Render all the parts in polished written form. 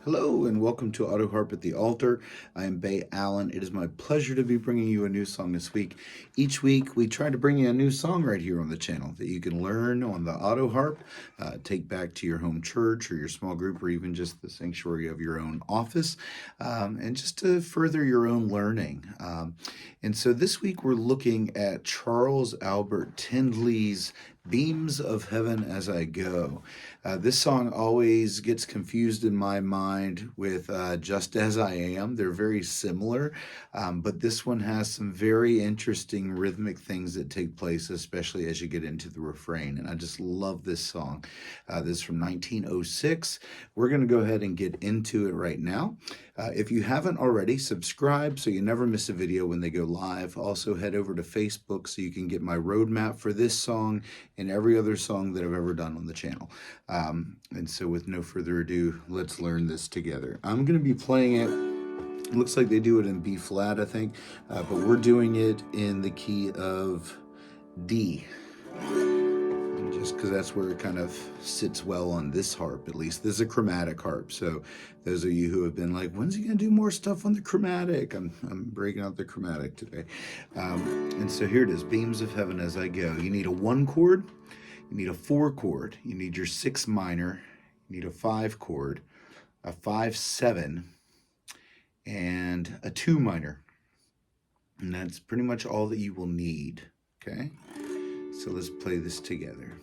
Hello and welcome to Autoharp at the Altar. I am Bay Allen. It is my pleasure to be bringing you a new song this week. Each week we try to bring you a new song right here on the channel that you can learn on the Autoharp, take back to your home church or your small group or even just the sanctuary of your own office, and just to further your own learning. And so this week we're looking at Charles Albert Tindley's Beams of Heaven as I Go. This song always gets confused in my mind with Just As I Am. They're very similar, but this one has some very interesting rhythmic things that take place, especially as you get into the refrain. And I just love this song. This is from 1906. We're going to go ahead and get into it right now. If you haven't already, subscribe so you never miss a video when they go live. Also head over to Facebook so you can get my roadmap for this song and every other song that I've ever done on the channel. And so with no further ado, let's learn this together. I'm going to be playing it. It looks like they do it in B flat, I think, but we're doing it in the key of D. Just because that's where it kind of sits well on this harp, at least. This is a chromatic harp, so those of you who have been like, when's he going to do more stuff on the chromatic? I'm breaking out the chromatic today. And so here it is, Beams of Heaven as I Go. You need a 1 chord, you need a 4 chord, you need your 6 minor, you need a 5 chord, a 5/7, and a 2 minor. And that's pretty much all that you will need, okay? So let's play this together.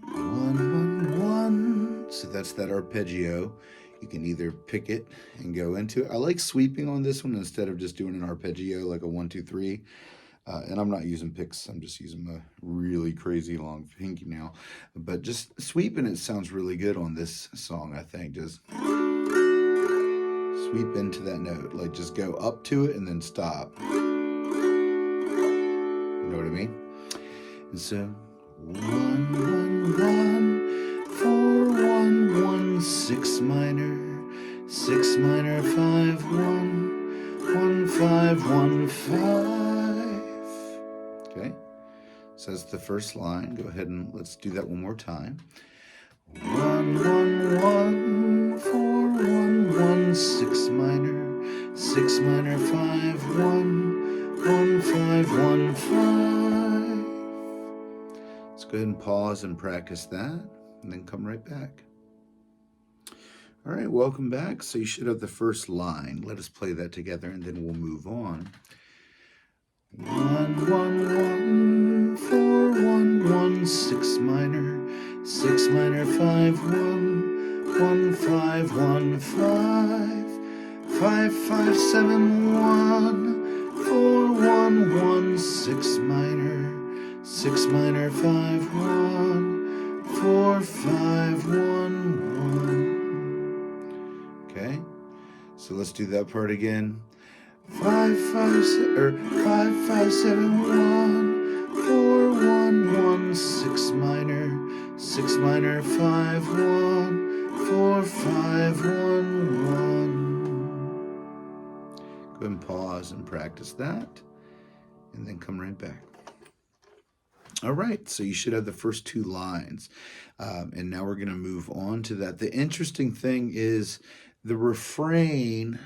1, 1, 1. So that's that arpeggio. You can either pick it and go into it. I like sweeping on this one instead of just doing an arpeggio like a 1, 2, 3. And I'm not using picks. I'm just using my really crazy long pinky now. But just sweeping it sounds really good on this song, I think. Just sweep into that note. Like just go up to it and then stop. You know what I mean? And so 1, 1, 1, 4, 1, 1, 6 minor, 6 minor, 5, 1, 1, 5, 1, 5. Okay, so that's the first line. Go ahead and let's do that one more time. 1, 1, 1, 4, 1, 1, 6 minor, 6 minor, 5, 1, 1, 5, 1, 5. Let's go ahead and pause and practice that, and then come right back. All right, welcome back. So you should have the first line. Let us play that together, and then we'll move on. 1, 1, 1, 4, 1, 1, 6 minor, 6 minor, 5, 1, 1, 5, 1, 5, 5, 5, 7, 1, 4, 1, 1, 6 minor, 6 minor, 5, 1, 4, 5, 1, 1. Okay, so let's do that part again. 5, 5, 5, 7, 1, 4, 1, 1, 6 minor, 6 minor, 5, 1, 4, 5, 1, 1. Go ahead and pause and practice that, and then come right back. All right, so you should have the first 2 lines, and now we're going to move on to that. The interesting thing is the refrain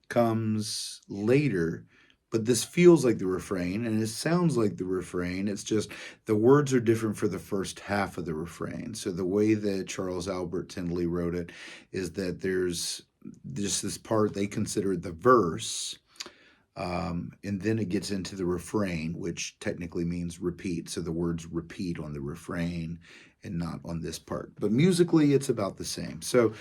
comes later, but this feels like the refrain, and it sounds like the refrain. It's just the words are different for the first half of the refrain. So the way that Charles Albert Tindley wrote it is that there's just this part they consider the verse, and then it gets into the refrain, which technically means repeat. So the words repeat on the refrain and not on this part. But musically, it's about the same. So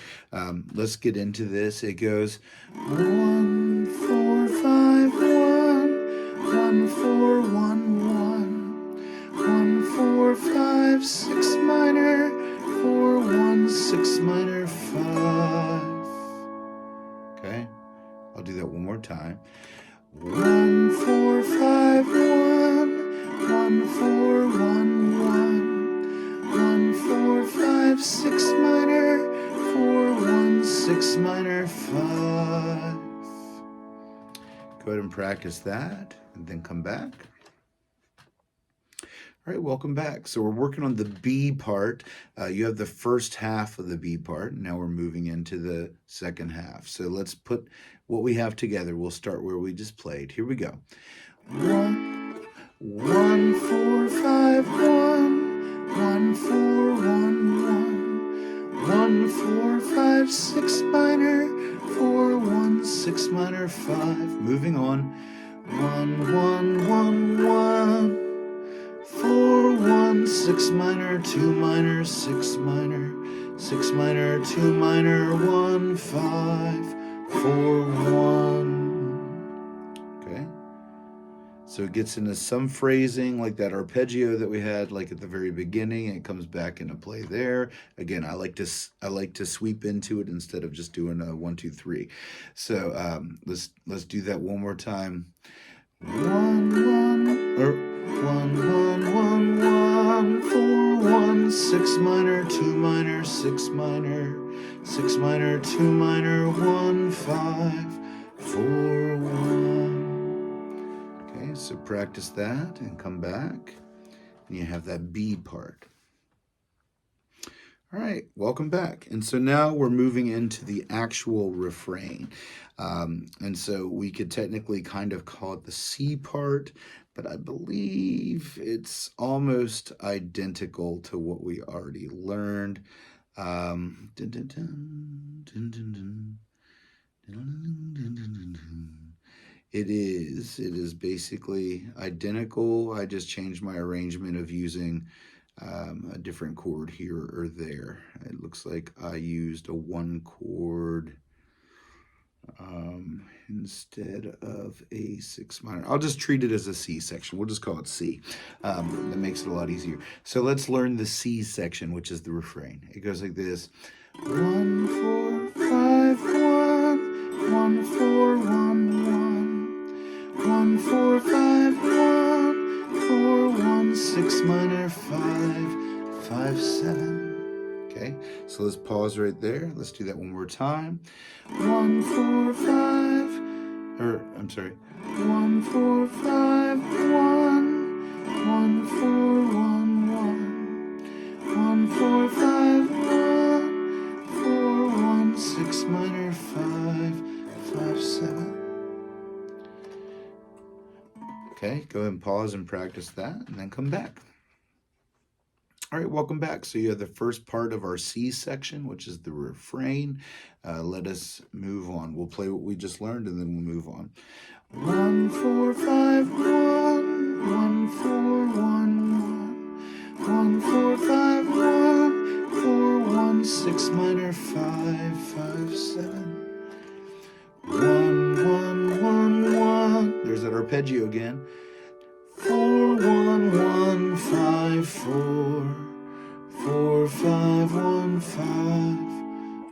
let's get into this. It goes 1, 4, 5, 1, 1, 4, 1, 1, 1, 4, 5, 6 minor, 4, 1, 6 minor, 5. Okay, I'll do that one more time. 1, 4, 5, 1, 1, 4, 1, 1, 1, 4, 5, 6 minor, 4, 1, 6 minor, 5. Go ahead and practice that, and then come back. All right, welcome back. So we're working on the B part. You have the first half of the B part. Now we're moving into the second half. So let's put what we have together. We'll start where we just played. Here we go. 1, 1, 4, 5, 1, 1, 4, 1, 1, 1, 4, 5, 6 minor, 4, 1, 6 minor, 5. Moving on. 1, 1, 1, 1. 4, 1, 6 minor, 2 minor, 6 minor, 6 minor, 2 minor, 1, 5, 4, 1. Okay. So it gets into some phrasing like that arpeggio that we had like at the very beginning, and it comes back into play there. Again, I like to sweep into it instead of just doing a 1, 2, 3. So let's do that one more time. 1, 1, or 1, 1, 1, 1, 4, 1, 6 minor, 2 minor, 6 minor, 6 minor, 2 minor, 1, 5, 4, 1. Okay, so practice that and come back, and you have that B part. All right, welcome back. And so now we're moving into the actual refrain. And so we could technically kind of call it the C part, but I believe it's almost identical to what we already learned. It is basically identical. I just changed my arrangement of using a different chord here or there. It looks like I used a 1 chord instead of a 6 minor. I'll just treat it as a C section. We'll just call it C. That makes it a lot easier. So let's learn the C section, which is the refrain. It goes like this. 1, 4, 5, 1, 1, 4, 1, 1, 1, 4, 5, 1, 4, 1, 6 minor, 5, 5, 7. Okay, so let's pause right there. Let's do that one more time. 1, 4, 5, or I'm sorry. 1, 4, 5, 1, 1, 4, 1, 1, 1, 4, 5, 1, 4, 1, 6 minor, 5, 5, 7. Okay, go ahead and pause and practice that, and then come back. All right, welcome back. So you have the first part of our C section, which is the refrain. Let us move on. We'll play what we just learned, and then we'll move on. 1, 4, 5, 1, 1, 4, 1, 1, 1, 4, 5, 1, 4, 1, 6 minor, 5, 5, 7. 1, 1, 1, 1. There's that arpeggio again. 4, 1, 1, 5, 4, 4, 5, 1, 5,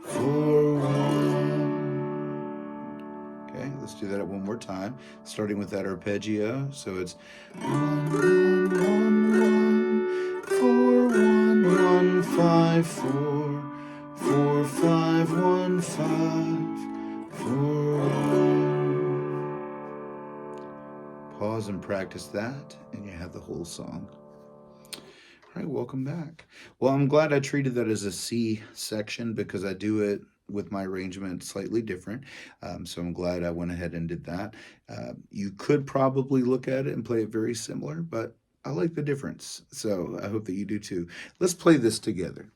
4, 1. Okay, let's do that one more time, starting with that arpeggio. So it's 1, 1, 1, 1, 4, 1, 1, 5, 4, 4, 5, 1, 5, 4, 1. Pause and practice that, and you have the whole song. All right, welcome back. Well, I'm glad I treated that as a C section because I do it with my arrangement slightly different. So I'm glad I went ahead and did that. You could probably look at it and play it very similar, but I like the difference. So I hope that you do too. Let's play this together.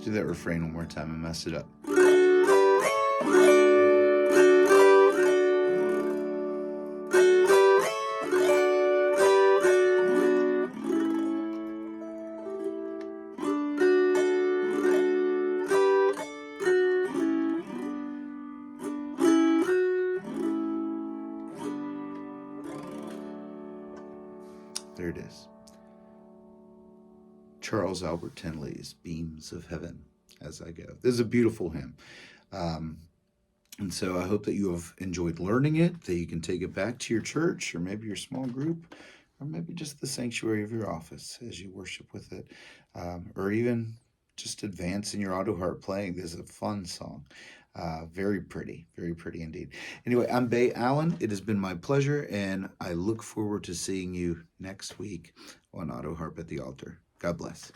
do that refrain one more time and mess it up. There it is. Charles Albert Tindley's Beams of Heaven as I Go. This is a beautiful hymn. And so I hope that you have enjoyed learning it, that you can take it back to your church or maybe your small group or maybe just the sanctuary of your office as you worship with it, or even just advance in your Autoharp playing. This is a fun song. Very pretty indeed. Anyway, I'm Bay Allen. It has been my pleasure, and I look forward to seeing you next week on Autoharp at the Altar. God bless.